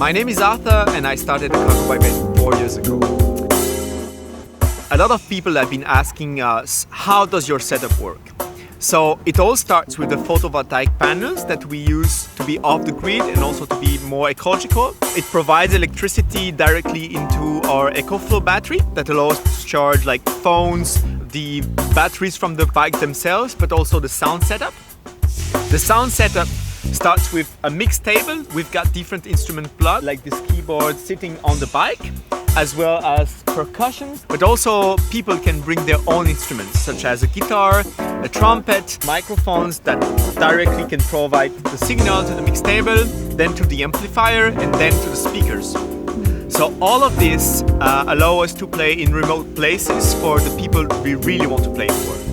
My name is Arthur and I started Ecoflow 4 years ago. A lot of people have been asking us, how does your setup work? So it all starts with the photovoltaic panels that we use to be off the grid and also to be more ecological. It provides electricity directly into our Ecoflow battery that allows us to charge like phones, the batteries from the bike themselves, but also the sound setup. The sound setup starts with a mix table. We've got different instrument plugs like this keyboard sitting on the bike, as well as percussion, but also people can bring their own instruments such as a guitar, a trumpet, microphones that directly can provide the signal to the mix table, then to the amplifier and then to the speakers. So all of this allow us to play in remote places for the people we really want to play for.